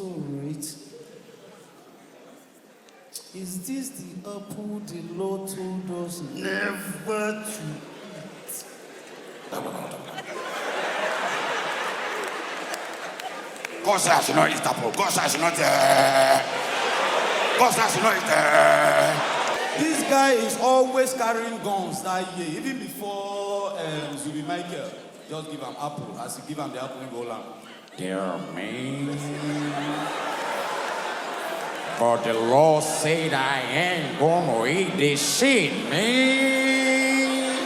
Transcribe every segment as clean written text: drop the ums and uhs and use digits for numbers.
rate. Is this the apple the Lord told us never to eat? God says I should not eat apple. God says I should not God says I should not eat This guy is always carrying guns that year, even before Zubi Michael. Just give him apple. As you give him the apple, he go lamb. Dear me. But the Lord said I ain't gonna eat this shit, man.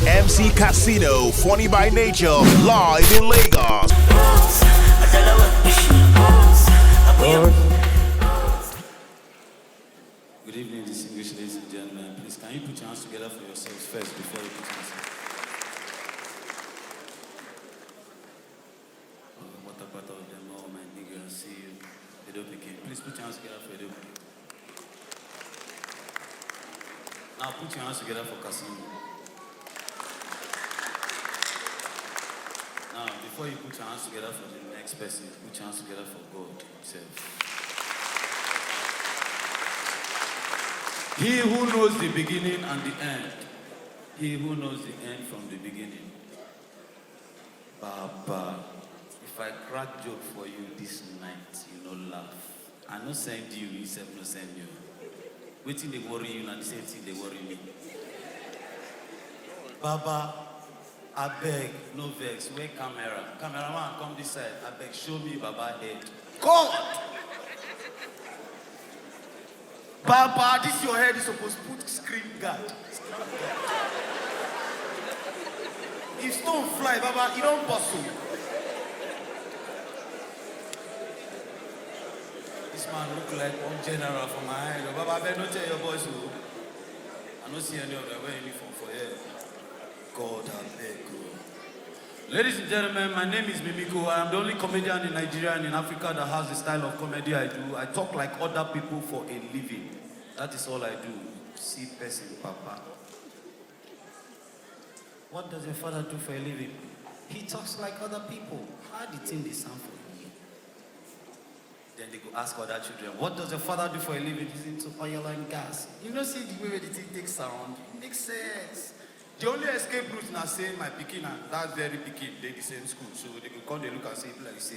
MC Casino, funny by nature, live in Lagos. Good evening, distinguished ladies and gentlemen. Please, can you put your hands together for yourselves first before you put your hands together? What about all of them? Oh, my nigga, see you. They don't begin. Please put your hands together for Edo. Now put your hands together for Casino. Now, before you put your hands together for the next person, put your hands together for God himself. He who knows the beginning and the end. He who knows the end from the beginning. Baba, if I crack joke for you this night, you no laugh. I no send you, he said no send you. Waiting they worry you, and the same thing they worry me. Baba, I beg, no vex, where camera? Cameraman, come this side. I beg, show me Baba head. God! Baba, this your head is supposed to put screen guard. If stone fly, Baba, you don't bustle. This man look like one general from my eye. Baba, I better not tell your boys who. I don't see any of them wearing uniform for here. God, I beg you. Ladies and gentlemen, my name is Mimiko. I am the only comedian in Nigeria and in Africa that has the style of comedy I do. I talk like other people for a living. That is all I do. See person, Papa. What does your father do for a living? He talks like other people. How the thing they sound for you? Then they go ask other children, what does your father do for a living? He's into oil and gas. You know, see the way the thing takes sound? It makes sense. The only escape route now say my pikin and that very pikin, they the same school. So they could come, they look and say, like, say,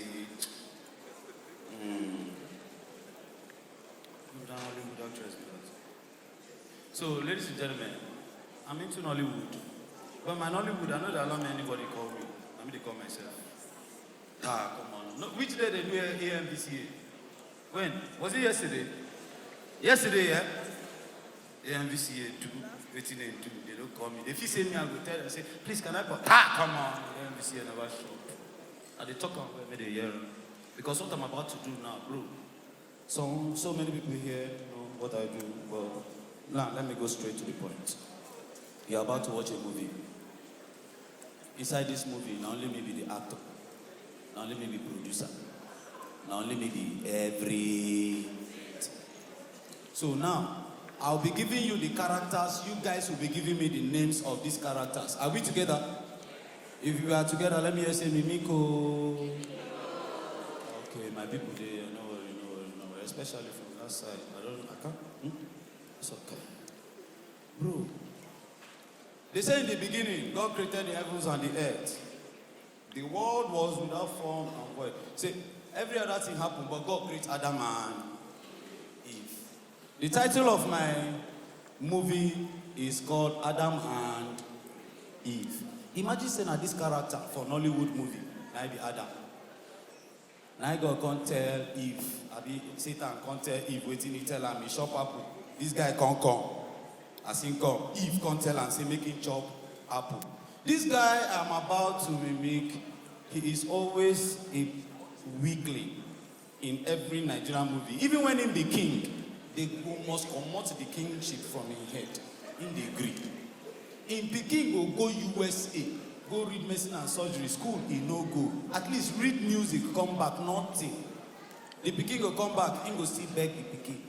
Nollywood actress. So, ladies and gentlemen, I'm into Nollywood. But my Nollywood, I know that not anybody call me. Let me call myself. Ah, come on. No, which day they do AMVCA? When? Was it yesterday? Yesterday, yeah? AMVCA 2. Waiting in 2. They don't call me. If you say me, I go tell them, say, please, can I call? Ah, come on. AMVCA never show. And they talk about every day here. Because what I'm about to do now, bro. So many people here know what I do. Well, now let me go straight to the point. You're about to watch a movie. Inside this movie, not only me be the actor, not only me be producer, not only me be every. So now, I'll be giving you the characters. You guys will be giving me the names of these characters. Are we together? If we are together, let me just say Mimiko. Okay, my people, they no worry, especially from that side. I can't. It's okay. Bro, they say in the beginning, God created the heavens and the earth. The world was without form and void. Say, every other thing happened, but God created Adam and Eve. The title of my movie is called Adam and Eve. Imagine saying that this character for Nollywood movie, now be Adam. Now God can't tell Eve, Satan can't tell Eve, waiting to tell him, he shop apple. This guy can't come. As he come, Eve can't tell and say, make him chop apple. This guy I'm about to mimic, he is always a weakling in every Nigerian movie. Even when in the king, they must commot the kingship from his head. In the agree. In Peking, go USA, go read medicine and surgery. School, he no go. At least read music, come back, nothing. The Peking will come back, he go still beg the Peking.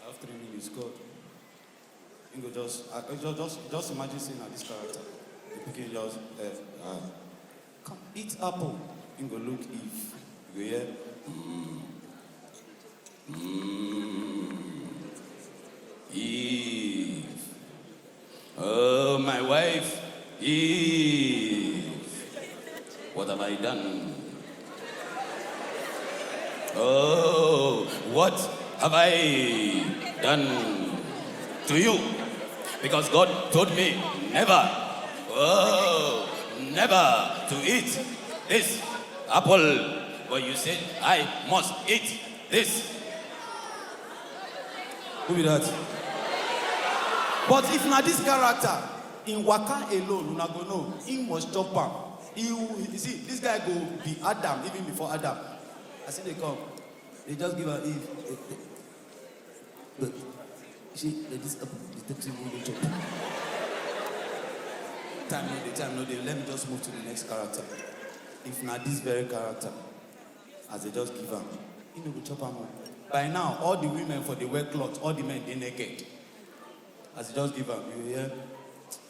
After 3 minutes, God. He go just imagine seeing this character. The Peking just, come, eat apple. He go look Eve. You go hear, Eve. Oh, my wife, Eve. What have I done? Oh, what have I done to you? Because God told me never, never to eat this apple. But you said I must eat this. Who be that? But if not this character, in Waka alone, you not go know, he must chop am. You see, this guy go be Adam even before Adam. I see they come, they just give her Eve. But you see, this apple, the taxi will chop. Time no, they let me just move to the next character. If not this very character, as they just give am, he no go chop am. By now, all the women for the wear clothes, all the men they naked. As they just give am, you hear,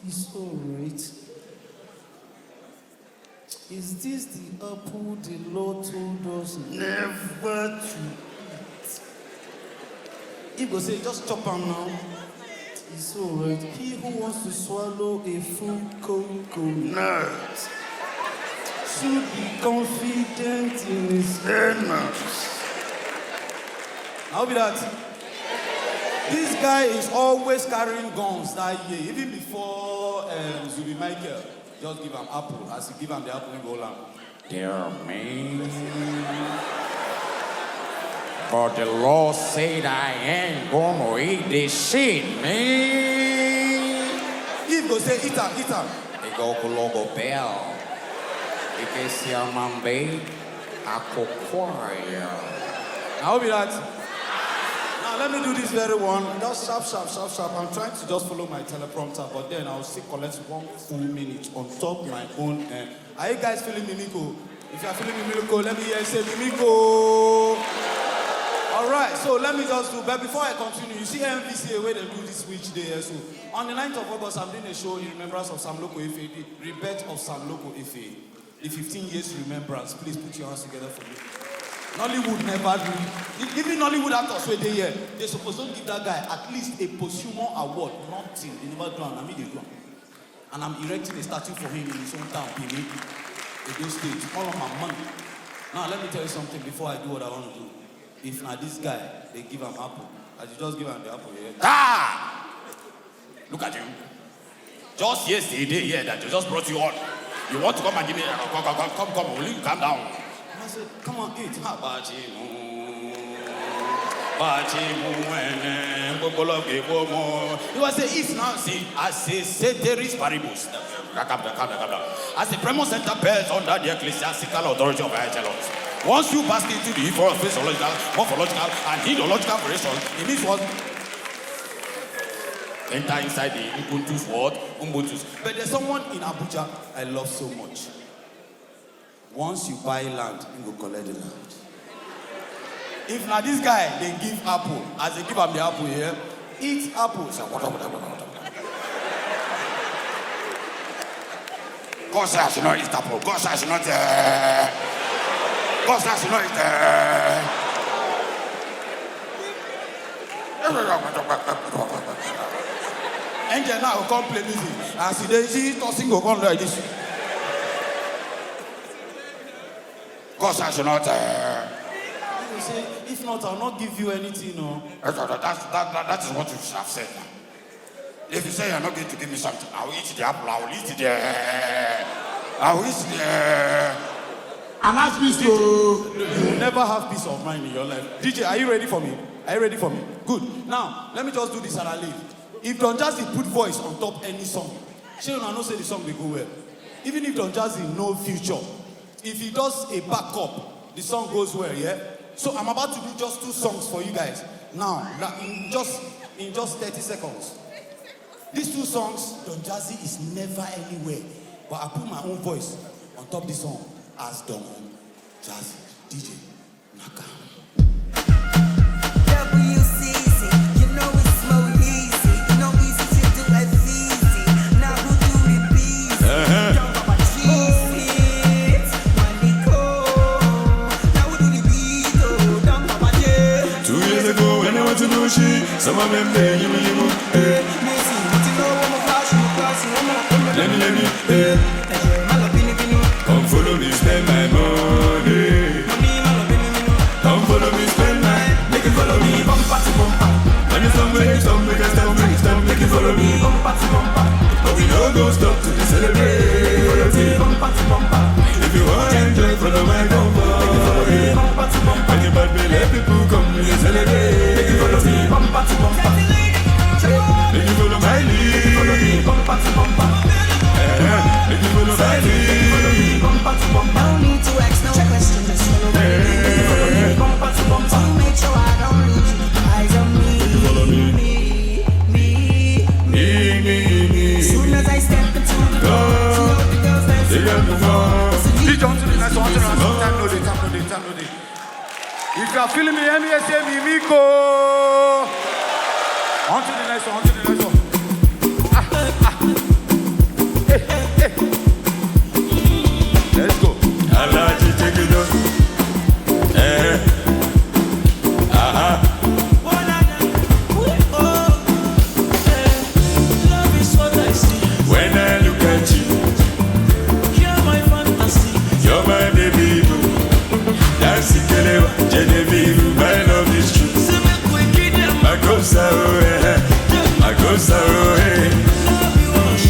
it's so right. Is this the apple the Lord told us never to eat? He go say, just chop am now. It's so right. He who wants to swallow a full coconut should be confident in his earners. How be that? This guy is always carrying guns that year. Even before Zubi Michael, just give him apple. As he give him the apple, he go on. Dear me. For the Lord said I ain't gonna eat this shit, man. He go say, eat him. He go Loco Bell. He can see a man babe. I could choir. How be that? Now let me do this very one. Just sharp. I'm trying to just follow my teleprompter, but then I'll still collect 1 full minute on top my own. Are you guys feeling Mimiko? If you are feeling Mimiko, let me hear you say Mimiko. All right, so let me just do, but before I continue, you see MVCA where they do this switch day. So on the 9th of August, I'm doing a show in remembrance of Sam Loco Ife, the rebirth of Sam Loco Ife, the 15 years remembrance. Please put your hands together for me. Nollywood never do. Even Nollywood actors where they here, they're supposed to give that guy at least a posthumous award. Nothing. They never do, and I mean they do. And I'm erecting a statue for him in his own town, Mimiko. They stage, all of my money. Now let me tell you something before I do what I want to do. If not this guy, they give him apple. As you just give him the apple here. Ah! Look at you. Just yesterday here that you just brought you on. You want to come and give me come, will you calm down? And I said, come on, eat. You was say if now see as say ceteris paribus. As the Premo Center bears under the ecclesiastical authority of Angelos. Once you pass into the for physiological, morphological, and ideological operations, it means what? Enter inside the Ubuntu's word, Ubuntu's. But there's someone in Abuja I love so much. Once you buy land, you go collect the land. If now this guy, they give apple, as they give him the apple here, eat apple. So, God says I should not eat apple. God says I should not God says I should not eat Angel now will come play music. As they see tossing go on like this. God says I should not You say, if not, I'll not give you anything, no. That is what you should have said. If you say you're not going to give me something, I will eat the apple, I will eat it there. I will eat it there. And that's peace. You will never have peace of mind in your life. DJ, are you ready for me? Are you ready for me? Good. Now, let me just do this and I'll leave. If Don Jazzy put voice on top any song, she will not say the song will go well. Even if Don Jazzy no future, if he does a backup, the song goes well, yeah? So I'm about to do just 2 songs for you guys. Now, in just 30 seconds. These 2 songs, Don Jazzy is never anywhere. But I put my own voice on top of the song as Don Jazzy, DJ Naka. WCC, you know it's more easy. You know easy to do as easy. Now who do the beats? Don't go by cheese. Mimiko. Now who do the beat? Don't go by yeah. Mushi, some of them say you, eh. Let me, eh. Come follow me, spend my money. Come follow me, spend my. Make it follow me, bumper to bumper. When it's done, make it stop, make it stop, make it stop. Make it follow me, bumper to bumper. But we don't go stop to celebrate. Follow me, bumper to bumper. If you want to enjoy, follow my comfort. Make it follow me, bumper to bumper. When you bad me, let people come to celebrate. Make it follow me, bumper to bumper. Make it follow my lead. Make it follow me, bumper to bumper. Make it follow my lead. Follow me, bumper to bumper. No need to ask no question, just follow me. Follow me, bumper to bumper. To make sure I don't lose you. Eyes on me. Follow me. Me. Soon as I step into the door, see all the girls dancing. They got the fun. This Johnson is nice. Time no day. If you are feeling me, let me say Mimiko. On to the next one. Hey. Let's go. I like to take it up. Love is what I see. When I look at you, You're my fantasy. you're my baby boo. That's the Kelewa, Genevieve, my love is true. See me quick in them. I go sorrow, Love you wash.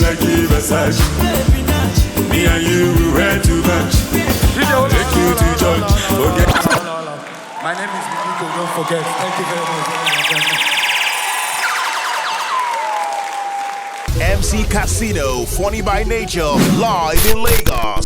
Lucky Versace. Baby Natch. Me and you, we were too much. Take you to church, forget. My name is Mimiko, don't forget. Thank you very much. MC Casino, Funny by Nature, live in Lagos.